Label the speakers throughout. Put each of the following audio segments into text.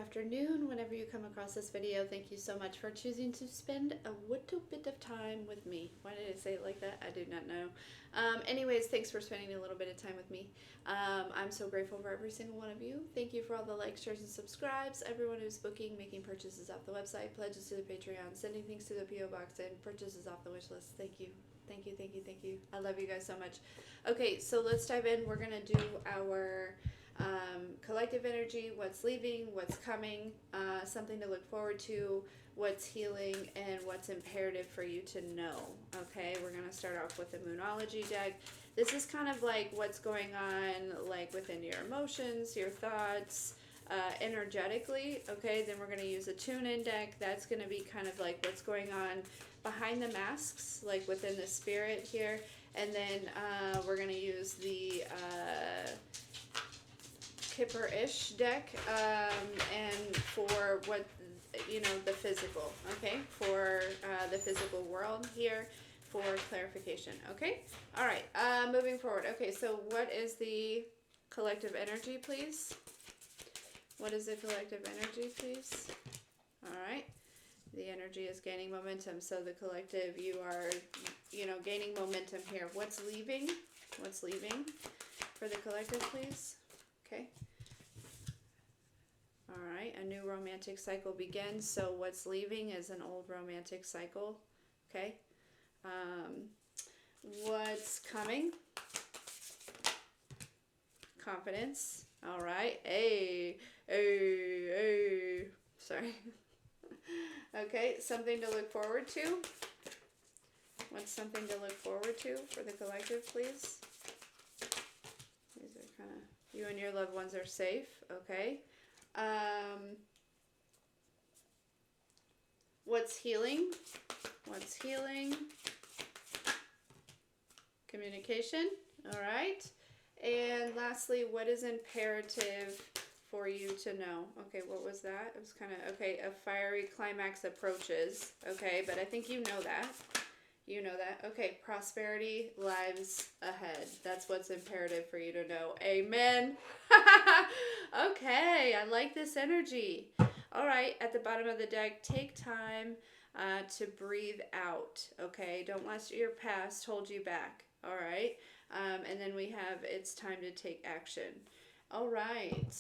Speaker 1: afternoon, whenever you come across this video. Thank you so much for choosing to spend a little bit of time with me. Why did I say it like that? I do not know. Anyways, thanks for spending a little bit of time with me. I'm so grateful for every single one of you. Thank you for all the likes, shares, and subscribes. Everyone who's booking, making purchases off the website, pledges to the Patreon, sending things to the P.O. Box, and purchases off the wish list. Thank you. Thank you, thank you, thank you. I love you guys so much. Okay, so let's dive in. We're going to do our collective energy, what's leaving, what's coming, something to look forward to, what's healing, and what's imperative for you to know. Okay, we're going to start off with the Moonology deck. This is kind of like what's going on like within your emotions, your thoughts, energetically. Okay, then we're going to use a tune-in deck. That's going to be kind of like what's going on behind the masks, like within the spirit here. And then we're going to use the Kipper-ish deck, and for what, you know, the physical, okay, for the physical world here for clarification, okay? All right, moving forward. Okay, so what is the collective energy, please? What is the collective energy, please? All right, the energy is gaining momentum, so the collective, you are, you know, gaining momentum here. What's leaving? What's leaving for the collective, please? Okay. All right, a new romantic cycle begins. So what's leaving is an old romantic cycle. Okay. What's coming? Confidence. All right. Hey. Sorry. Okay, something to look forward to. What's something to look forward to for the collective, please? These are kind of, you and your loved ones are safe. Okay. What's healing? What's healing? Communication. All right. And lastly, what is imperative for you to know? Okay, what was that? It was kind of, okay, a fiery climax approaches. Okay, but I think you know that. You know that. Okay, prosperity lies ahead. That's what's imperative for you to know. Amen. Okay, I like this energy. All right, at the bottom of the deck, take time to breathe out. Okay, don't let your past hold you back. All right, and then we have it's time to take action. All right,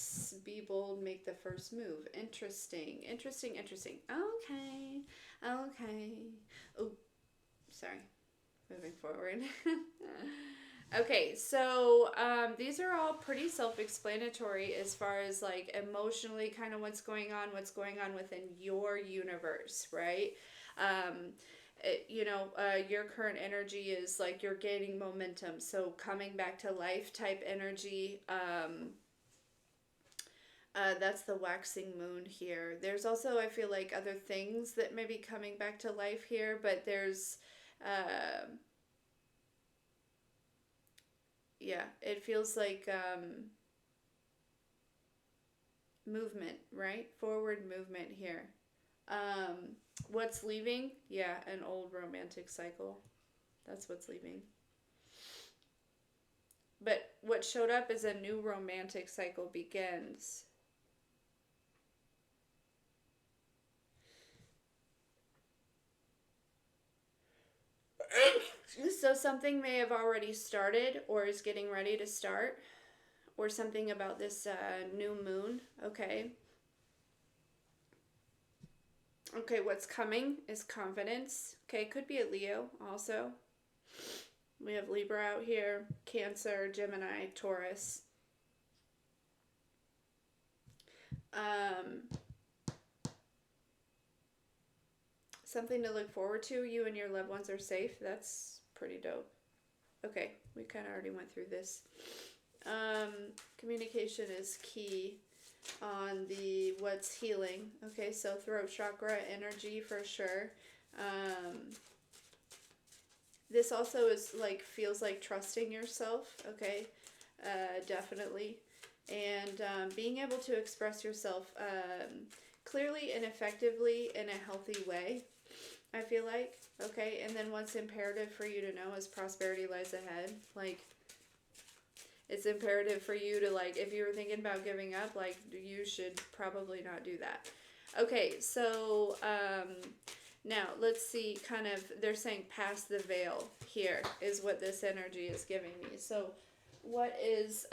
Speaker 1: be bold, make the first move. Interesting, interesting, interesting. Okay, okay. Oh, sorry, moving forward. Okay, so these are all pretty self-explanatory as far as like emotionally kind of what's going on within your universe, right? You know, your current energy is like you're gaining momentum, so coming back to life type energy. That's the waxing moon here. There's also, I feel like, other things that may be coming back to life here, but there's yeah, it feels like movement, right? Forward movement here. What's leaving? Yeah, an old romantic cycle. That's what's leaving. But what showed up is a new romantic cycle begins. So something may have already started or is getting ready to start, or something about this new moon. Okay. Okay, what's coming is confidence. Okay, could be a Leo also. We have Libra out here, Cancer, Gemini, Taurus. Something to look forward to. You and your loved ones are safe. That's pretty dope. Okay, we kind of already went through this. Communication is key on the what's healing. Okay, so throat chakra energy for sure. This also is like, feels like trusting yourself. Okay, definitely. And being able to express yourself clearly and effectively in a healthy way, I feel like. Okay, and then what's imperative for you to know is prosperity lies ahead. Like, it's imperative for you to, like, if you were thinking about giving up, like, you should probably not do that. Okay, so now let's see, kind of, they're saying pass the veil here is what this energy is giving me. So what is,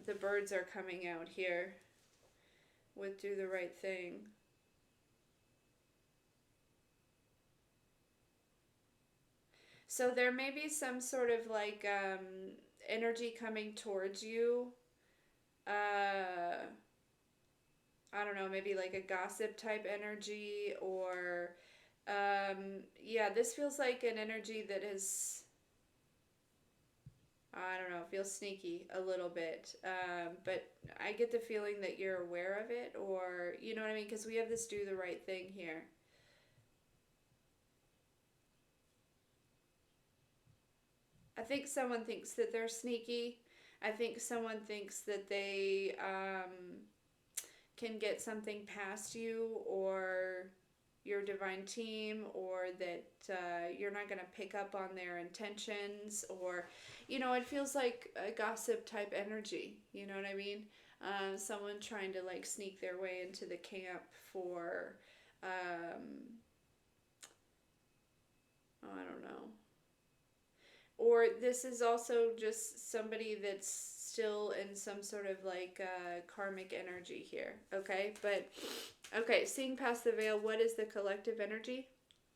Speaker 1: the birds are coming out here with do the right thing. So there may be some sort of like energy coming towards you. I don't know, maybe like a gossip type energy, or yeah, this feels like an energy that is, I don't know, feels sneaky a little bit. But I get the feeling that you're aware of it, or you know what I mean, because we have this do the right thing here. I think someone thinks that they're sneaky. I think someone thinks that they can get something past you or your divine team, or that you're not going to pick up on their intentions, or, you know, it feels like a gossip type energy. You know what I mean? Someone trying to like sneak their way into the camp for, oh, I don't know. Or this is also just somebody that's still in some sort of like karmic energy here. Okay, but okay, seeing past the veil, what is the collective energy?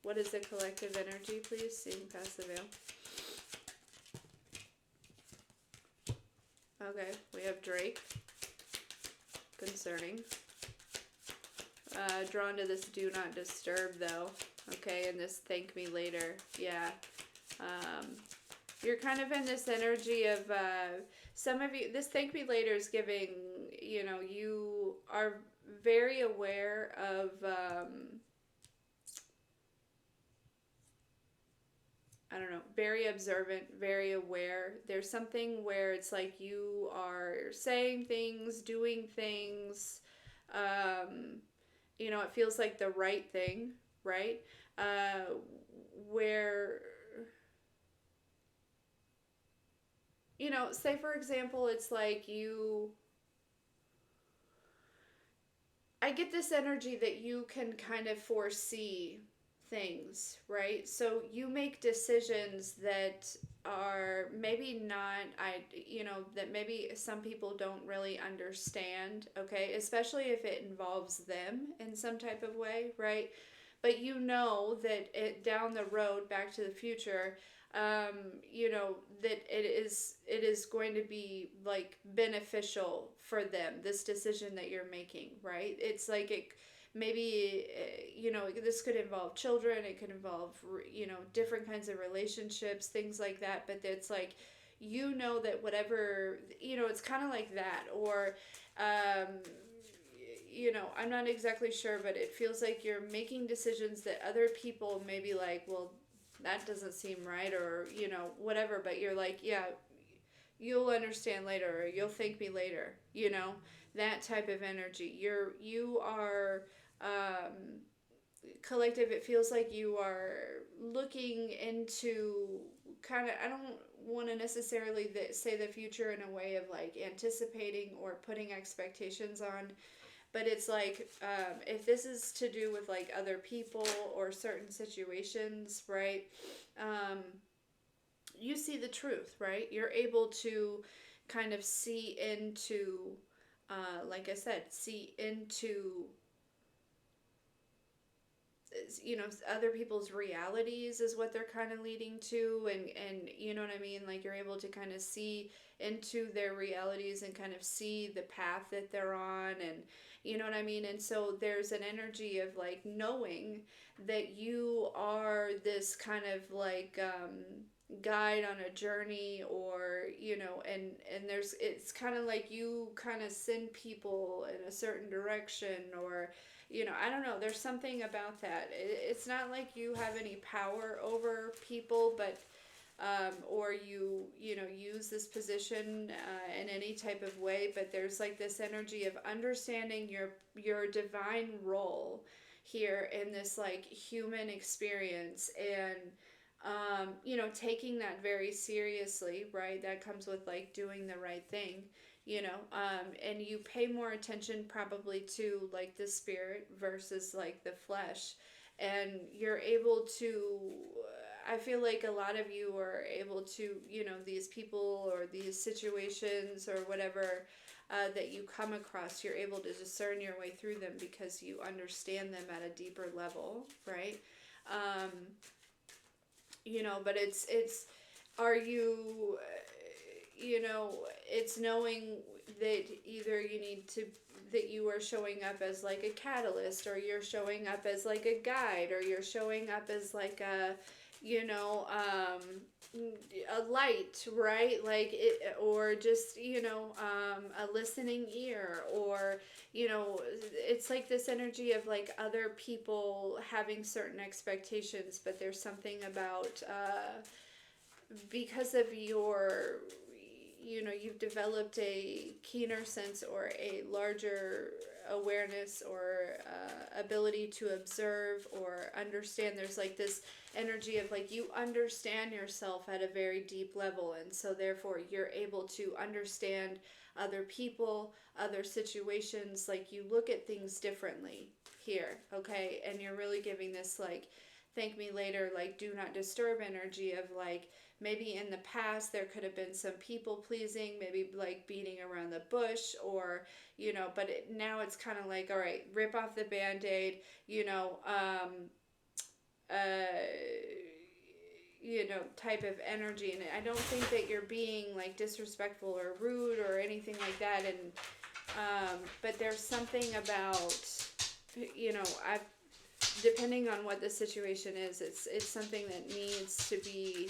Speaker 1: What is the collective energy, please? Seeing past the veil. Okay, we have Drake. Concerning. Drawn to this do not disturb though. Okay, and this thank me later. Yeah. You're kind of in this energy of some of you, this thank me later is giving, you know, you are very aware of I don't know, very observant, very aware. There's something where it's like you are saying things, doing things, you know, it feels like the right thing, right? Where, you know, say for example, it's like I get this energy that you can kind of foresee things, right? So you make decisions that are maybe not, you know, that maybe some people don't really understand, okay? Especially if it involves them in some type of way, right? But you know that it down the road, Back to the Future, you know, that it is going to be like beneficial for them, this decision that you're making, right? It's like it maybe, you know, this could involve children, it could involve, you know, different kinds of relationships, things like that, but it's like, you know, that whatever, you know, it's kind of like that. Or you know, I'm not exactly sure, but it feels like you're making decisions that other people may be like, well, that doesn't seem right, or, you know, whatever, but you're like, yeah, you'll understand later, or you'll thank me later, you know, that type of energy. You are collective. It feels like you are looking into kind of, I don't want to necessarily say the future in a way of like anticipating or putting expectations on, but it's like, if this is to do with like other people or certain situations, right? You see the truth, right? You're able to kind of see into, like I said, see into, you know, other people's realities is what they're kind of leading to, and you know what I mean, like you're able to kind of see into their realities and kind of see the path that they're on, and you know what I mean. And so there's an energy of like knowing that you are this kind of like guide on a journey, or you know, and there's, it's kind of like you kind of send people in a certain direction, or you know, I don't know, there's something about that. It's not like you have any power over people, but or you know, use this position in any type of way, but there's like this energy of understanding your divine role here in this like human experience, and taking that very seriously, right? That comes with like doing the right thing, and you pay more attention probably to like the spirit versus like the flesh. And you're able to, I feel like a lot of you are able to, these people or these situations or whatever that you come across, you're able to discern your way through them because you understand them at a deeper level, right? Um, but it's are you it's knowing that either you need to that you are showing up as like a catalyst, or you're showing up as like a guide, or you're showing up as like a a light, right? Like it, or just a listening ear, or it's like this energy of like other people having certain expectations, but there's something about because of your you've developed a keener sense or a larger awareness or ability to observe or understand. There's like this energy of like you understand yourself at a very deep level, and so therefore you're able to understand other people, other situations. Like you look at things differently here, okay? And you're really giving this like thank me later, like do not disturb energy of like maybe in the past there could have been some people pleasing, maybe like beating around the bush, or but now it's kind of like, all right, rip off the band-aid, uh type of energy. And I don't think that you're being like disrespectful or rude or anything like that. And but there's something about I depending on what the situation is, it's something that needs to be,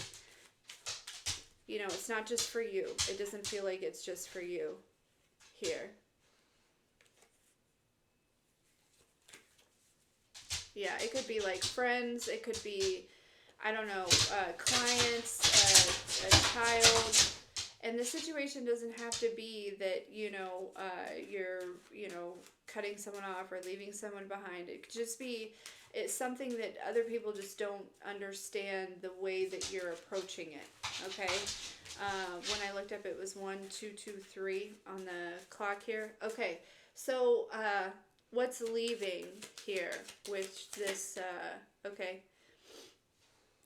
Speaker 1: it's not just for you. It doesn't feel like it's just for you here. Yeah, it could be like friends, it could be, I don't know, clients, a child. And the situation doesn't have to be that, you're, cutting someone off or leaving someone behind. It could just be, it's something that other people just don't understand the way that you're approaching it, okay? When I looked up, it was 1223 on the clock here. Okay, so what's leaving here with this, okay.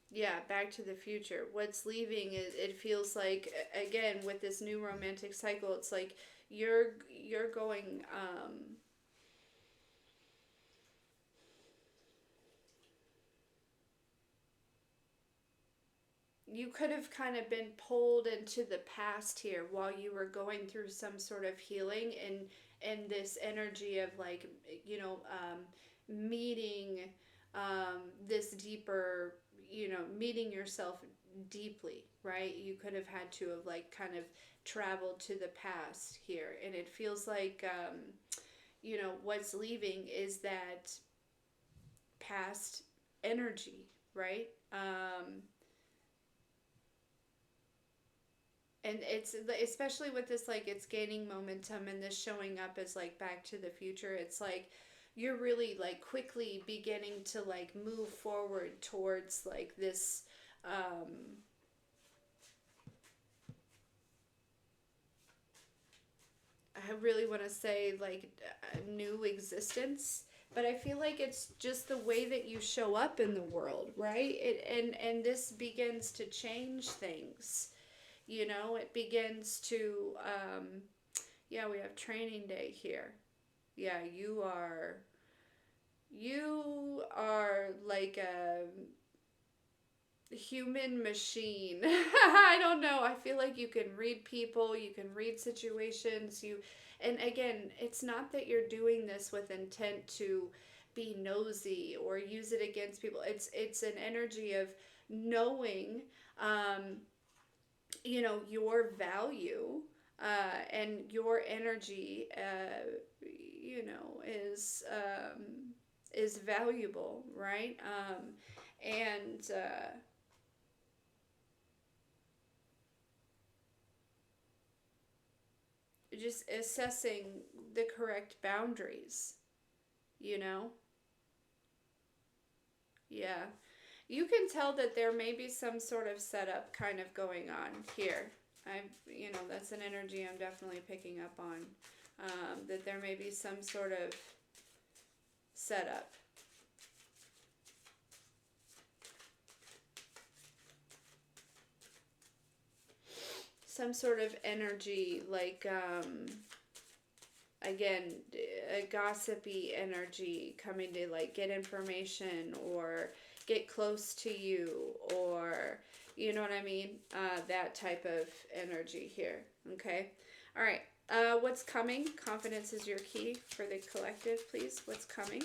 Speaker 1: Yeah, Back to the Future. What's leaving is, it feels like, again, with this new romantic cycle, it's like you're going you could have kind of been pulled into the past here while you were going through some sort of healing, and this energy of like meeting this deeper, meeting yourself deeply, right? You could have had to have like kind of traveled to the past here, and it feels like what's leaving is that past energy, right? And it's especially with this, like it's gaining momentum, and this showing up as like Back to the Future. It's like you're really like quickly beginning to like move forward towards like this I really want to say like a new existence, but I feel like it's just the way that you show up in the world, right? And this begins to change things. It begins to yeah, we have training day here. Yeah, you are like a human machine. I don't know. I feel like you can read people, you can read situations, and again, it's not that you're doing this with intent to be nosy or use it against people. It's an energy of knowing your value, and your energy, is valuable, right? And just assessing the correct boundaries, you know? Yeah. You can tell that there may be some sort of setup kind of going on here. That's an energy I'm definitely picking up on. That there may be some sort of setup. Some sort of energy, like, again, a gossipy energy coming to, like, get information or get close to you, or, you know what I mean? That type of energy here, okay? All right, what's coming? Confidence is your key for the collective, please. What's coming?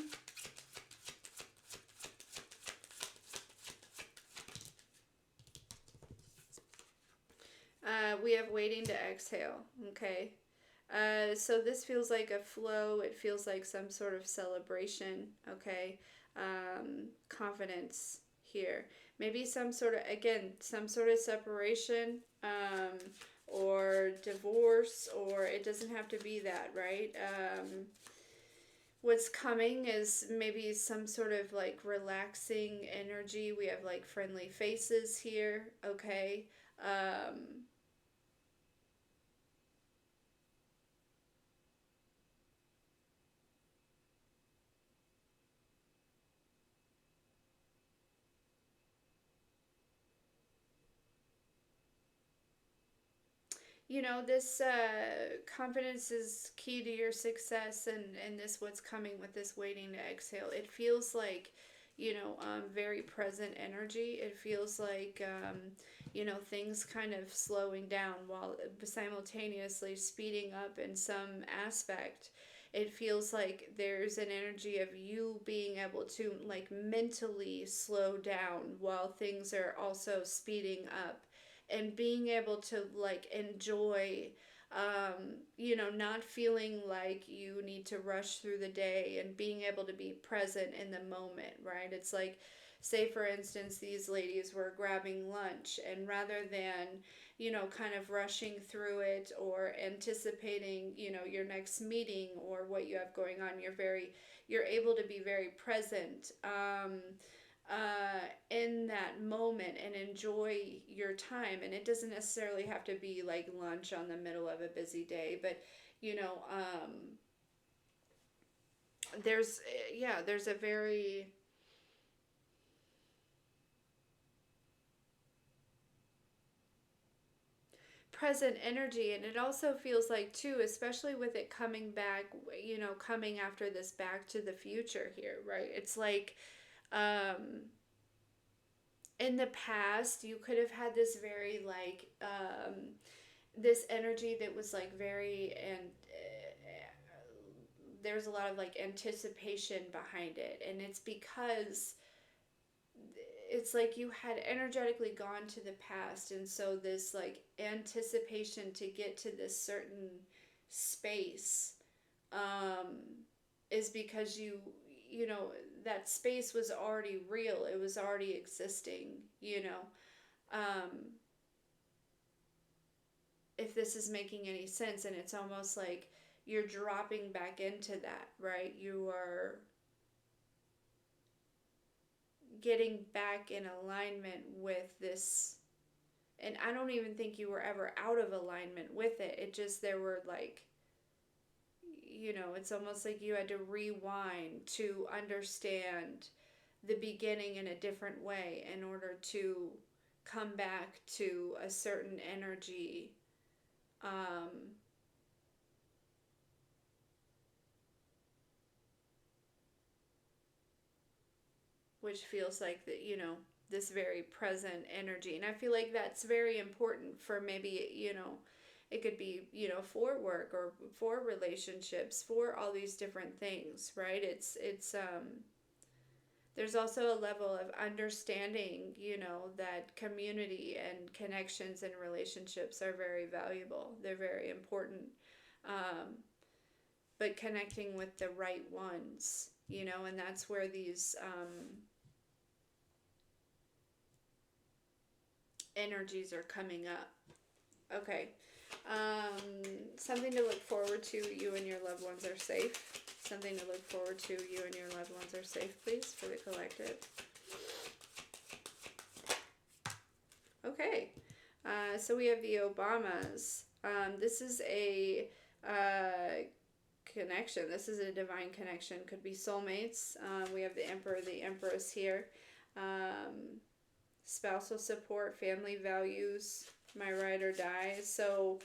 Speaker 1: We have waiting to exhale, okay? So this feels like a flow. It feels like some sort of celebration, okay? Confidence here. Maybe some sort of, again, some sort of separation, or divorce, or it doesn't have to be that, right? What's coming is maybe some sort of like relaxing energy. We have like friendly faces here, okay? This confidence is key to your success, and this what's coming with this waiting to exhale. It feels like, very present energy. It feels like, things kind of slowing down while simultaneously speeding up in some aspect. It feels like there's an energy of you being able to, like, mentally slow down while things are also speeding up, and being able to, like, enjoy, not feeling like you need to rush through the day, and being able to be present in the moment, right? It's like, say for instance, these ladies were grabbing lunch, and rather than, kind of rushing through it or anticipating, your next meeting or what you have going on, you're able to be very present, in that moment, and enjoy your time. And it doesn't necessarily have to be like lunch on the middle of a busy day, but you know um, there's a very present energy. And it also feels like too, especially with it coming back, coming after this back to the future here, right? It's like, um in the past you could have had this very, like, this energy that was like very, and there's a lot of like anticipation behind it, and it's because it's like you had energetically gone to the past, and so this like anticipation to get to this certain space, um is because you know that space was already real, it was already existing, um if this is making any sense. And it's almost like you're dropping back into that, right? You are getting back in alignment with this. And I don't even think you were ever out of alignment with it. It just, there were like, it's almost like you had to rewind to understand the beginning in a different way in order to come back to a certain energy, um, which feels like that, this very present energy. And I feel like that's very important for maybe, it could be, for work or for relationships, for all these different things, right? There's also a level of understanding, that community and connections and relationships are very valuable. They're very important. Um, but connecting with the right ones, and that's where these, energies are coming up. Okay. Something to look forward to. You and your loved ones are safe. Something to look forward to. You and your loved ones are safe, please, for the collective. Okay. So we have the Obamas. This is a connection. This is a divine connection. Could be soulmates. We have the Emperor, the Empress here. Um, Spousal support, family values, my ride or die. So,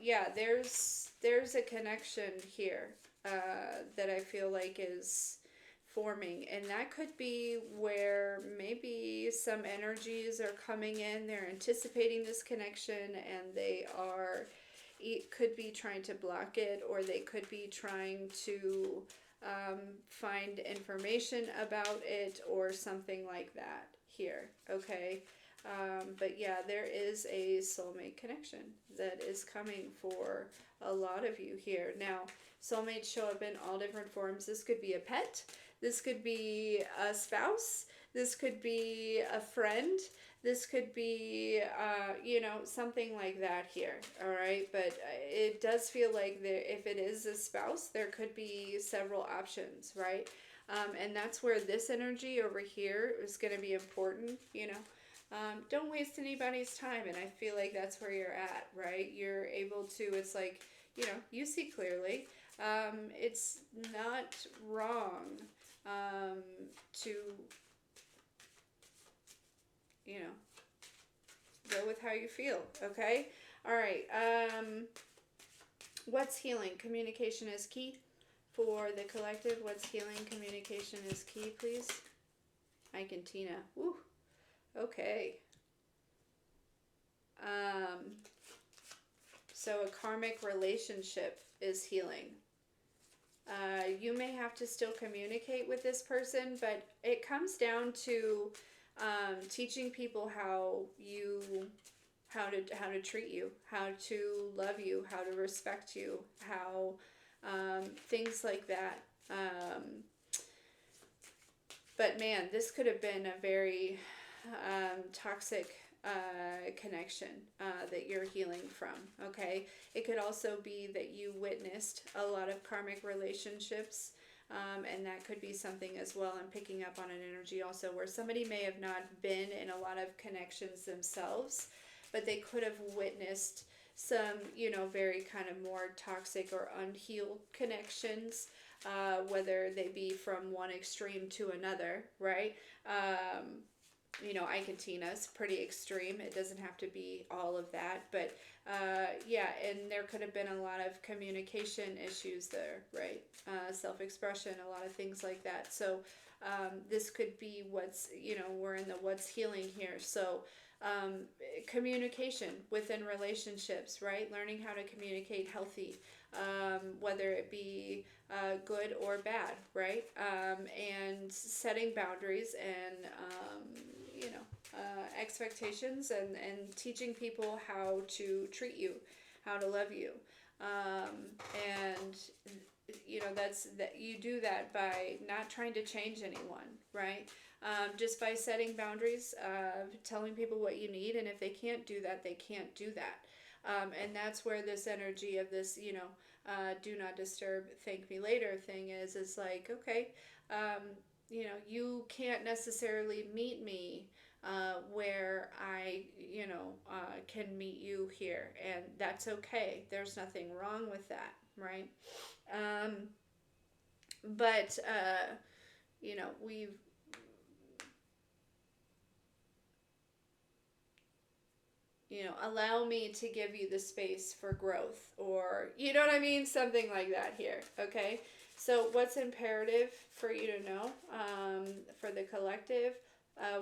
Speaker 1: yeah, there's a connection here that I feel like is forming, and that could be where maybe some energies are coming in. They're anticipating this connection, and they are could be trying to block it, or they could be trying to find information about it or something like that here, okay? But yeah, there is a soulmate connection that is coming for a lot of you here. Now, soulmates show up in all different forms. This could be a pet, this could be a spouse, this could be a friend, this could be, something like that here, all right? But it does feel like there, if it is a spouse, there could be several options, right? And that's where this energy over here is going to be important, don't waste anybody's time. And I feel like that's where you're at, right? You're able to, it's like, you see clearly. It's not wrong to, go with how you feel, okay? All right. What's healing? Communication is key for the collective. What's healing? Communication is key, please. Ike and Tina. Woo. Okay. So a karmic relationship is healing. You may have to still communicate with this person, but it comes down to teaching people how to treat you, how to love you, how to respect you, how things like that. But man, this could have been a very toxic connection that you're healing from, okay? It could also be that you witnessed a lot of karmic relationships, and that could be something as well. I'm picking up on an energy also where somebody may have not been in a lot of connections themselves, but they could have witnessed some, very kind of more toxic or unhealed connections, whether they be from one extreme to another, right? Ike and Tina's pretty extreme. It doesn't have to be all of that, but yeah, and there could have been a lot of communication issues there, right? Self-expression, a lot of things like that. So this could be what's, we're in the what's healing here. So communication within relationships, right? Learning how to communicate healthy, whether it be good or bad, right? And setting boundaries and, expectations, and teaching people how to treat you, how to love you. And that's that you do that by not trying to change anyone, right? Just by setting boundaries, telling people what you need, and if they can't do that, they can't do that. And that's where this energy of this, do not disturb, thank me later thing is like, okay, you can't necessarily meet me where I, can meet you here, and that's okay. There's nothing wrong with that, right? But we've allow me to give you the space for growth, or you know what I mean, something like that here, okay? So what's imperative for you to know, for the collective,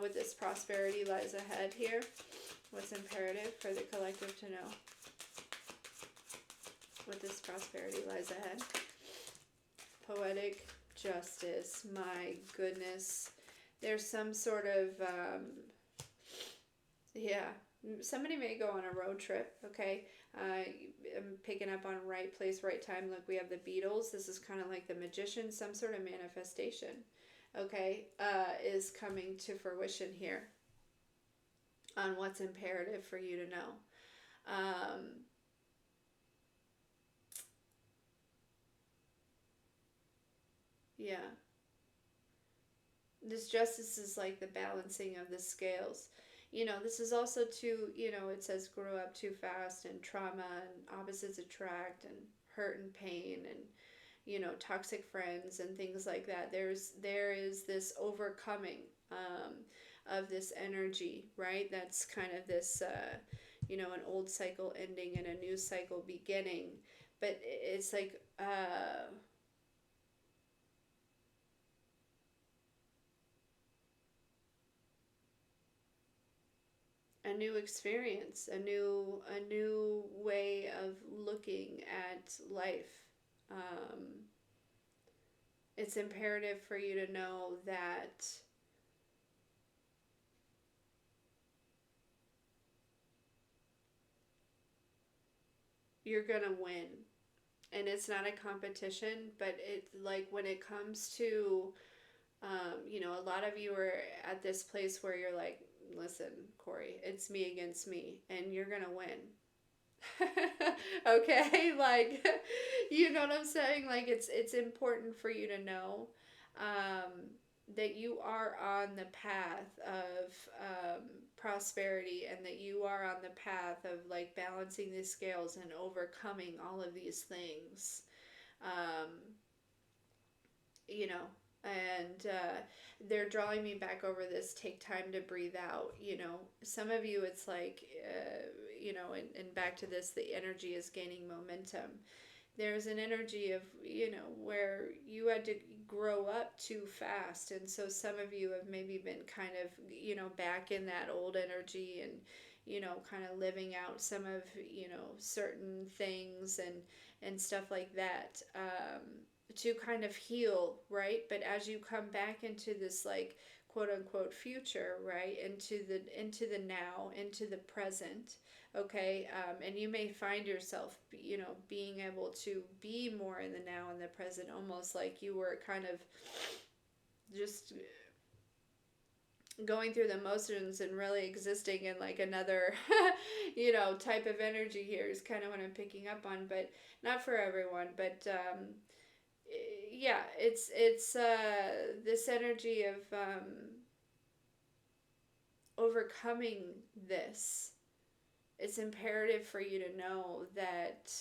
Speaker 1: with this prosperity lies ahead here? What's imperative for the collective to know with this prosperity lies ahead? Poetic justice, my goodness. There's some sort of, yeah, somebody may go on a road trip, okay? I'm picking up on right place, right time. Look, we have the Beatles. This is kind of like the magician. Some sort of manifestation, okay, is coming to fruition here on what's imperative for you to know. Yeah. This justice is like the balancing of the scales. This is also too, it says grow up too fast and trauma and opposites attract and hurt and pain and, toxic friends and things like that. There is this overcoming of this energy, right? That's kind of this, an old cycle ending and a new cycle beginning. But it's like, a new experience, a new way of looking at life. Um, it's imperative for you to know that you're gonna win, and it's not a competition. But it, like, when it comes to, a lot of you are at this place where you're like, listen, Corie, it's me against me, and you're gonna win. Okay, like, you know what I'm saying? Like, it's important for you to know, um, that you are on the path of, prosperity, and that you are on the path of, like, balancing these scales and overcoming all of these things. um, you know and they're drawing me back over this, take time to breathe out. Some of you, it's like, and back to this, the energy is gaining momentum. There's an energy of, where you had to grow up too fast, and so some of you have maybe been kind of, back in that old energy, and, kind of living out some of, certain things and stuff like that, to kind of heal, right? But as you come back into this, like, quote unquote future, right, into the now, into the present, okay, and you may find yourself, being able to be more in the now and the present, almost like you were kind of just going through the motions and really existing in, like, another type of energy here is kind of what I'm picking up on. But not for everyone. But yeah, it's this energy of, overcoming this. It's imperative for you to know that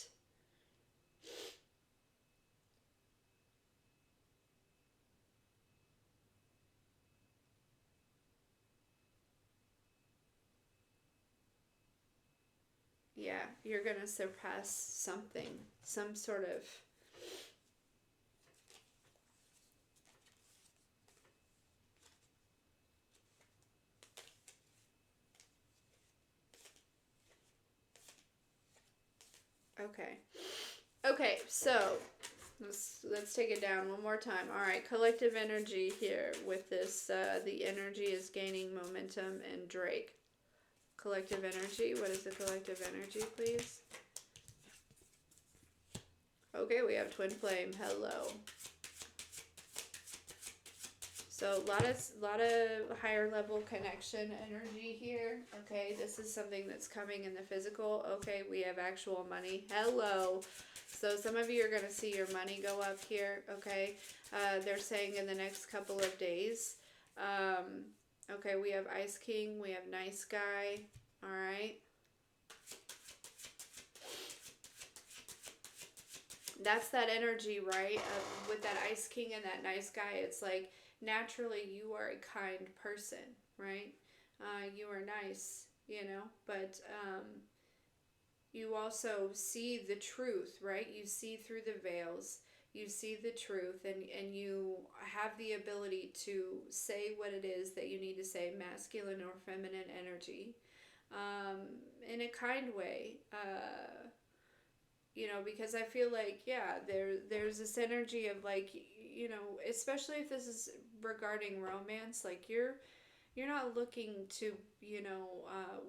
Speaker 1: yeah, you're going to surpass something, some sort of, okay. Okay, so let's take it down one more time. All right, collective energy here with this, the energy is gaining momentum, and Drake. Collective energy, what is the collective energy, please? Okay, we have twin flame. Hello. So a lot of higher level connection energy here. Okay, this is something that's coming in the physical. Okay, we have actual money. Hello. So some of you are going to see your money go up here. Okay, they're saying in the next couple of days. Okay, we have Ice King. We have Nice Guy. All right. That's that energy, right? With that Ice King and that Nice Guy, it's like, naturally you are a kind person, right? You are nice, but you also see the truth, right? You see through the veils, you see the truth, and you have the ability to say what it is that you need to say, masculine or feminine energy, in a kind way. Because I feel like, yeah, there's this energy of, like, especially if this is regarding romance, like, you're not looking to,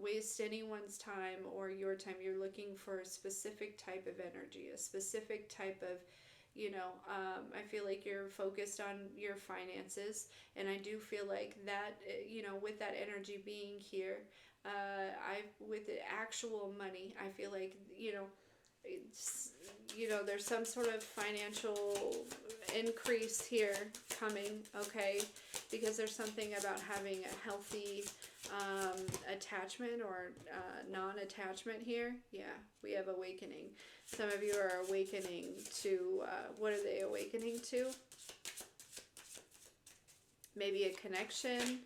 Speaker 1: waste anyone's time or your time. You're looking for a specific type of energy, a specific type of, I feel like you're focused on your finances, and I do feel like that, with that energy being here, with the actual money, I feel like, it's, there's some sort of financial increase here coming, okay? because there's something about having a healthy attachment or non-attachment here. Yeah, we have awakening. Some of you are awakening to, what are they awakening to? Maybe a connection.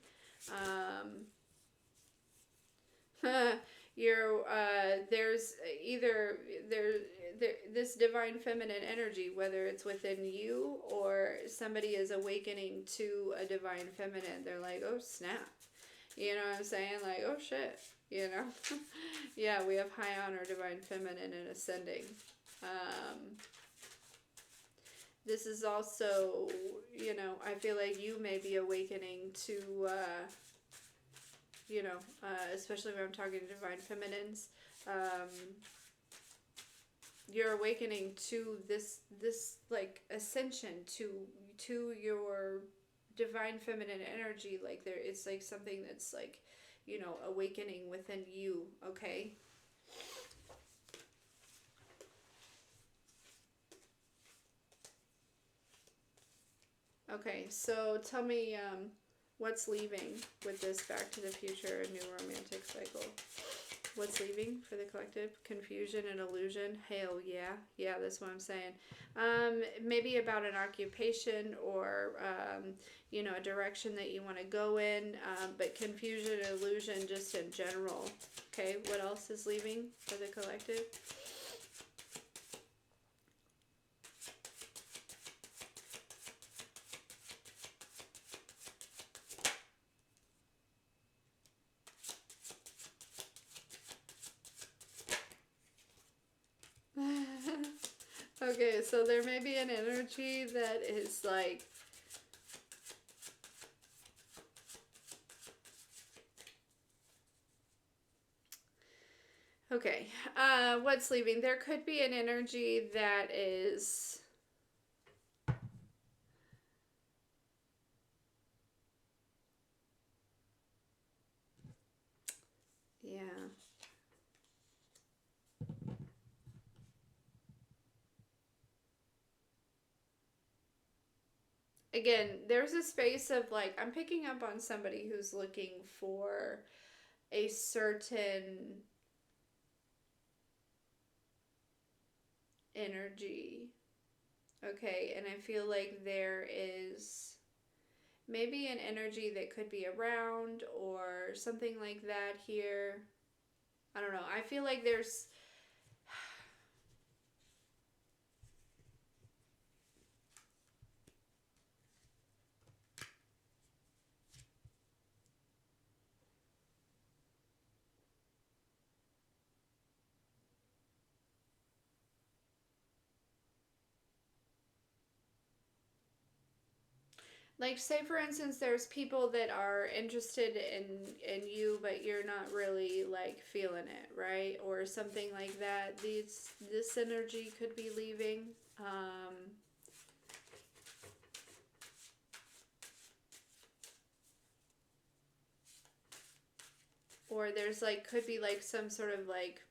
Speaker 1: There's either this divine feminine energy, whether it's within you or somebody is awakening to a divine feminine. They're like, oh snap, you know what I'm saying? Like, oh shit, you know. Yeah, we have high honor, divine feminine, and ascending. This is also, you know, I feel like you may be awakening to you know, especially when I'm talking to divine feminines, you're awakening to this like ascension to your divine feminine energy. Like it's like something that's like, you know, awakening within you. Okay. Okay, so tell me, what's leaving with this Back to the Future, a new romantic cycle? What's leaving for the collective? Confusion and illusion. Hell yeah. Yeah, that's what I'm saying. Maybe about an occupation or, you know, a direction that you want to go in. But confusion and illusion just in general. Okay, what else is leaving for the collective? Okay, so there may be an energy that is like, okay, what's leaving? There could be an energy that is, yeah. Again, there's a space of like, I'm picking up on somebody who's looking for a certain energy. Okay, and I feel like there is maybe an energy that could be around or something like that here. I don't know. I feel like there's, like, say for instance, there's people that are interested in you, but you're not really like feeling it, right? Or something like that. This energy could be leaving. Or there's like, could be like some sort of like,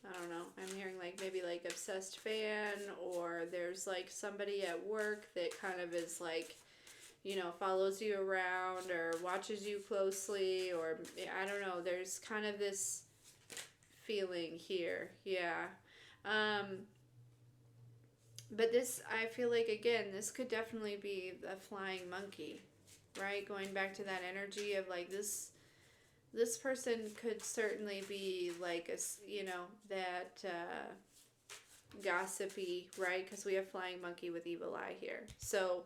Speaker 1: I don't know, I'm hearing like maybe like obsessed fan, or there's like somebody at work that kind of is like, you know, follows you around or watches you closely, or I don't know, there's kind of this feeling here. Yeah. But this, I feel like, again, this could definitely be the flying monkey, right? Going back to that energy of like this person could certainly be like a, you know, that gossipy, right? Because we have flying monkey with evil eye here. So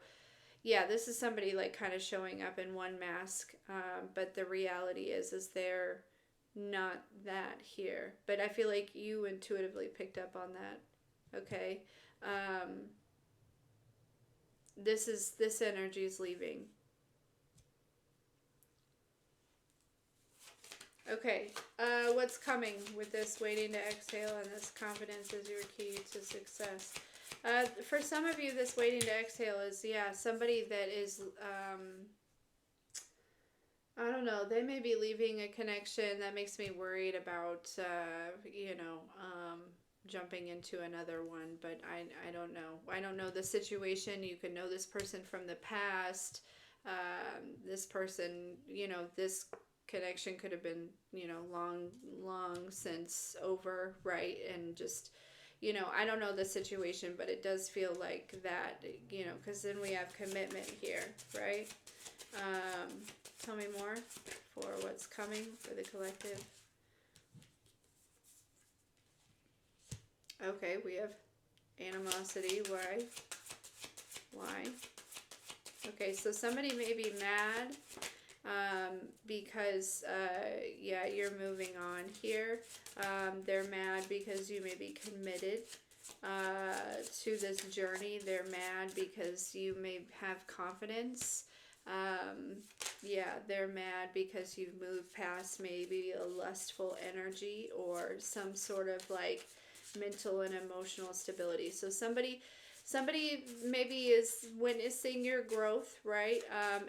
Speaker 1: yeah, this is somebody like kind of showing up in one mask, but the reality is they're not that here. But I feel like you intuitively picked up on that. Okay, this energy is leaving. Okay, what's coming with this waiting to exhale, and this confidence is your key to success. For some of you, this waiting to exhale is, yeah, somebody that is, I don't know, they may be leaving a connection that makes me worried about, you know, jumping into another one, but I don't know. I don't know the situation. You could know this person from the past. This person, this connection could have been, long since over, right? And just, I don't know the situation, but it does feel like that, because then we have commitment here, right? Tell me more for what's coming for the collective. Okay, we have animosity. Why? Why? Okay, so somebody may be mad because, yeah, you're moving on here. They're mad because you may be committed to this journey. They're mad because you may have confidence. Yeah, they're mad because you've moved past maybe a lustful energy or some sort of like mental and emotional stability. So somebody maybe is witnessing your growth, right?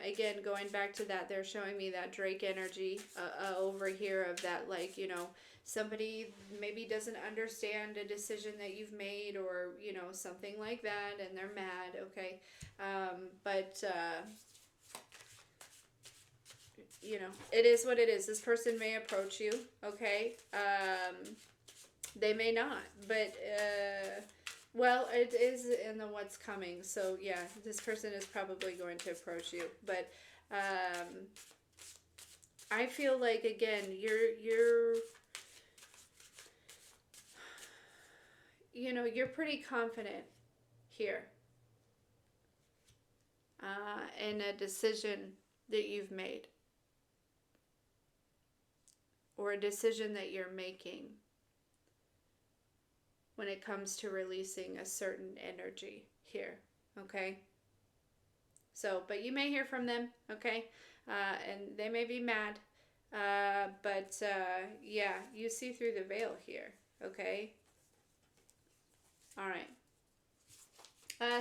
Speaker 1: Again, going back to that, they're showing me that Drake energy over here of that, like, somebody maybe doesn't understand a decision that you've made or, something like that, and they're mad, okay? But it is what it is. This person may approach you, okay? They may not, but, well, it is in the what's coming. So, yeah, this person is probably going to approach you. But, I feel like, again, you're pretty confident here in a decision that you've made or a decision that you're making when it comes to releasing a certain energy here, okay? So, but you may hear from them, okay? And they may be mad, but yeah, you see through the veil here, okay? All right.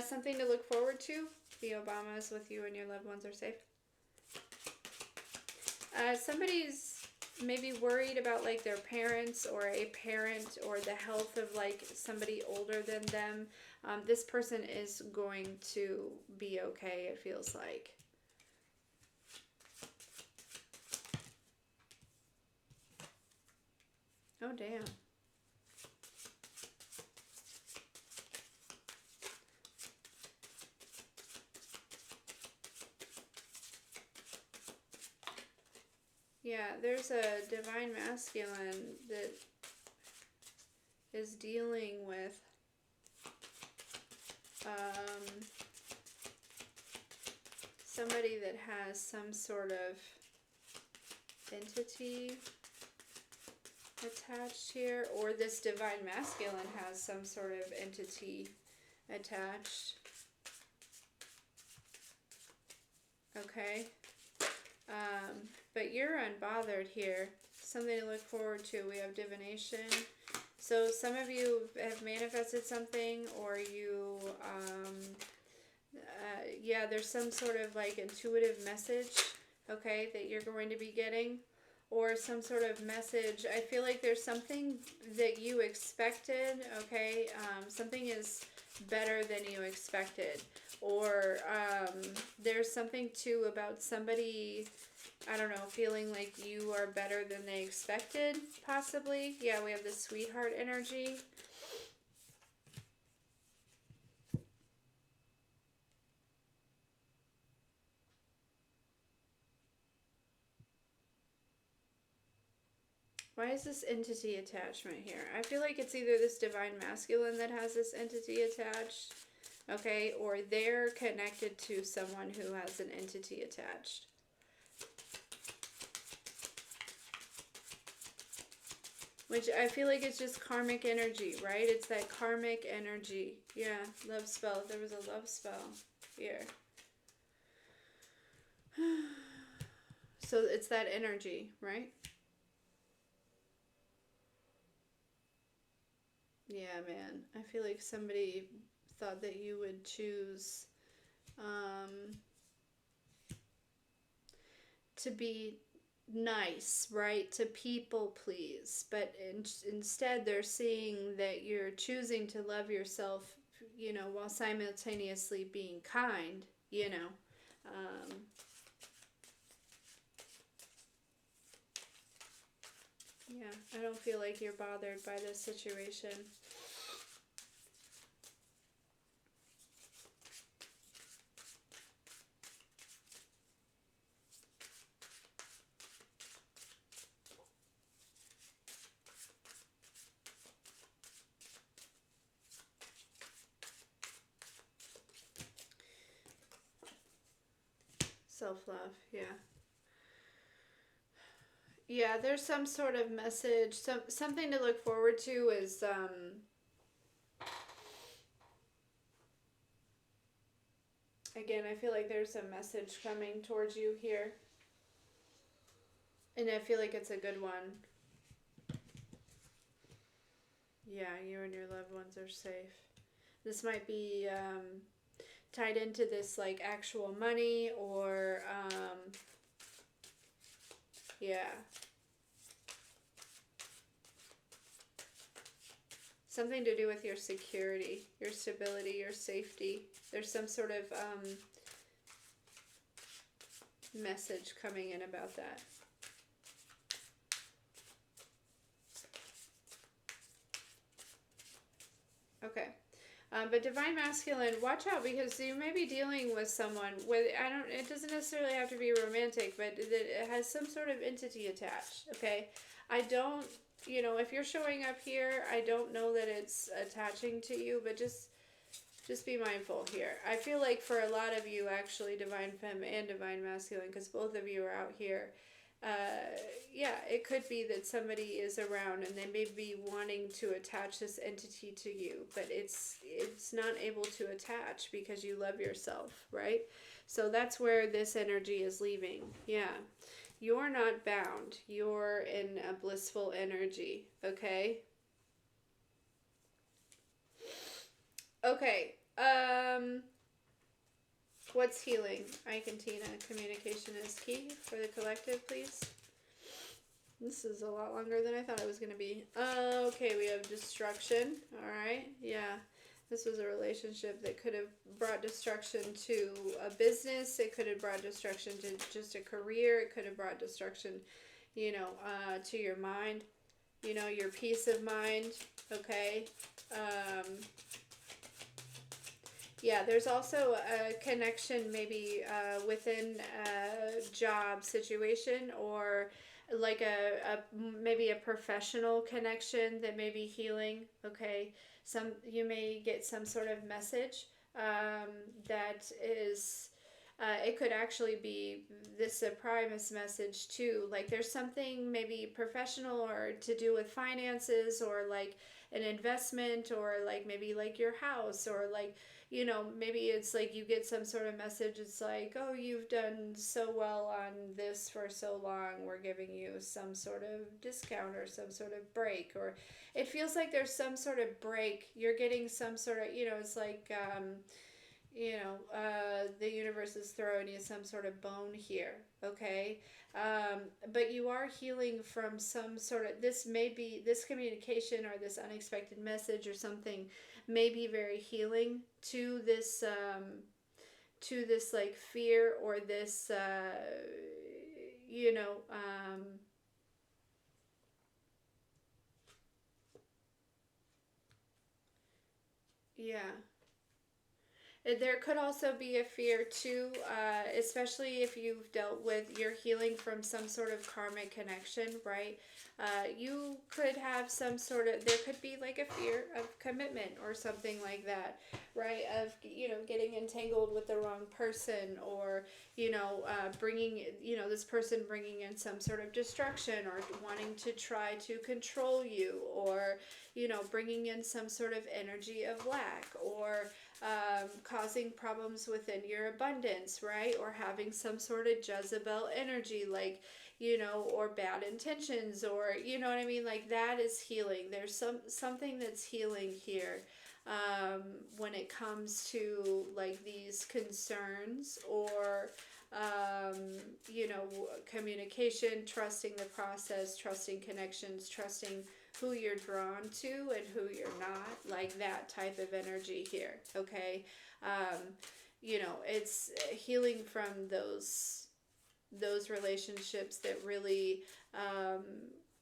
Speaker 1: Something to look forward to. The Obamas with you and your loved ones are safe. Somebody's maybe worried about like their parents or a parent or the health of like somebody older than them. This person is going to be okay, it feels like. Oh, damn. Yeah, there's a divine masculine that is dealing with somebody that has some sort of entity attached here, or this divine masculine has some sort of entity attached. Okay. But you're unbothered here. Something to look forward to. We have divination. So some of you have manifested something, or you, yeah, there's some sort of like intuitive message, okay, that you're going to be getting, or some sort of message. I feel like there's something that you expected, okay, something is better than you expected, or there's something too about somebody, I don't know, feeling like you are better than they expected, possibly. Yeah, we have the sweetheart energy. Why is this entity attachment here? I feel like it's either this divine masculine that has this entity attached, okay, or they're connected to someone who has an entity attached. Which I feel like it's just karmic energy, right? It's that karmic energy. Yeah, love spell. There was a love spell here. So it's that energy, right? Yeah, man. I feel like somebody thought that you would choose to be nice, right? To people please. But instead they're seeing that you're choosing to love yourself, while simultaneously being kind, Yeah, I don't feel like you're bothered by this situation. Self-love, yeah. Yeah, there's some sort of message, something to look forward to is again, I feel like there's a message coming towards you here. And I feel like it's a good one. Yeah, you and your loved ones are safe. This might be tied into this like actual money or yeah. Something to do with your security, your stability, your safety. There's some sort of message coming in about that. Okay. But Divine Masculine, watch out because you may be dealing with someone with, it doesn't necessarily have to be romantic, but it has some sort of entity attached, okay? I don't, if you're showing up here, I don't know that it's attaching to you, but just be mindful here. I feel like for a lot of you, actually, Divine Femme and Divine Masculine, because both of you are out here, yeah, it could be that somebody is around and they may be wanting to attach this entity to you, but it's not able to attach because you love yourself, right? So that's where this energy is leaving. Yeah. You're not bound. You're in a blissful energy, okay? Okay. What's healing? Ike and Tina, communication is key for the collective, please. This is a lot longer than I thought it was going to be. Okay, we have destruction. All right, yeah. This was a relationship that could have brought destruction to a business. It could have brought destruction to just a career. It could have brought destruction, to your mind, your peace of mind, okay? Yeah, there's also a connection maybe within a job situation or like maybe a professional connection that may be healing. Okay, you may get some sort of message that is. It could actually be this a Primus message too. Like there's something maybe professional or to do with finances or like an investment or like maybe like your house or like maybe it's like you get some sort of message. It's like, oh, you've done so well on this for so long. We're giving you some sort of discount or some sort of break. Or it feels like there's some sort of break. You're getting some sort of, it's like, the universe is throwing you some sort of bone here, okay? But you are healing from some sort of, this communication or this unexpected message or something may be very healing to this like fear or this, yeah. There could also be a fear too, especially if you've dealt with, you're healing from some sort of karmic connection, right? You could have some sort of, there could be like a fear of commitment or something like that, right? Of, getting entangled with the wrong person or, bringing, this person bringing in some sort of destruction or wanting to try to control you or, bringing in some sort of energy of lack or, causing problems within your abundance, right? Or having some sort of Jezebel energy, like, or bad intentions, or, you know what I mean? Like that is healing. There's something that's healing here when it comes to like these concerns or, communication, trusting the process, trusting connections, trusting who you're drawn to and who you're not, like that type of energy here, okay? you know, it's healing from those relationships that really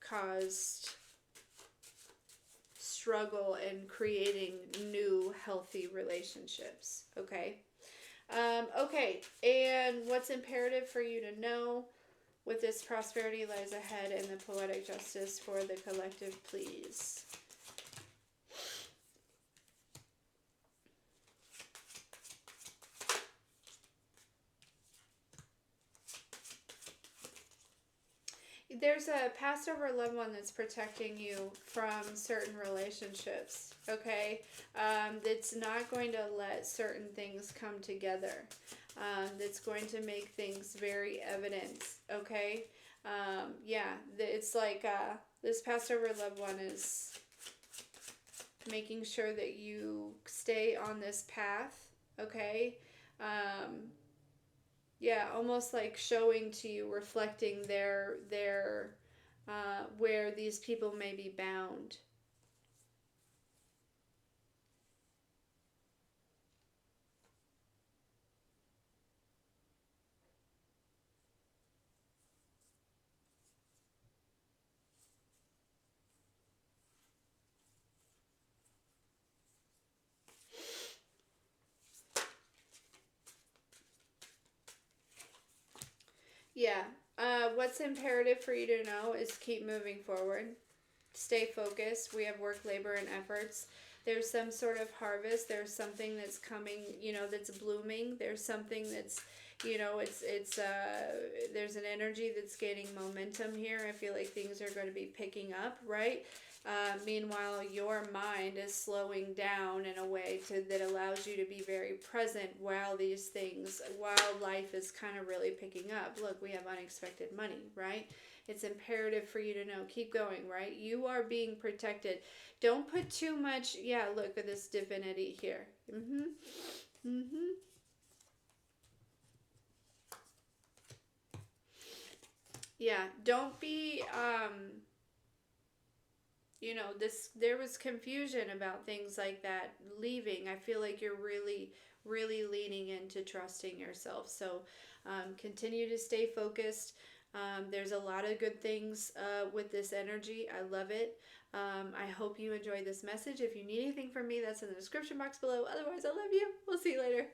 Speaker 1: caused struggle in creating new healthy relationships. Okay. Okay, and what's imperative for you to know with this prosperity lies ahead and the poetic justice for the collective, please. There's a passed over loved one that's protecting you from certain relationships, okay? That's not going to let certain things come together. That's going to make things very evident, okay? Yeah, it's like this passed over loved one is making sure that you stay on this path, okay? Yeah, almost like showing to you, reflecting their where these people may be bound. Yeah. What's imperative for you to know is keep moving forward. Stay focused. We have work, labor, and efforts. There's some sort of harvest. There's something that's coming, you know, that's blooming. There's something that's, you know, there's an energy that's gaining momentum here. I feel like things are going to be picking up, right? Meanwhile, your mind is slowing down in a way that allows you to be very present while life is kind of really picking up. Look, we have unexpected money, right? It's imperative for you to know, keep going, right? You are being protected. Don't put too much, yeah, look at this divinity here. Yeah, don't be, you know, there was confusion about things like that leaving. I feel like you're really leaning into trusting yourself. So continue to stay focused. There's a lot of good things with this energy. I love it. I hope you enjoyed this message. If you need anything from me, that's in the description box below. Otherwise, I love you. We'll see you later.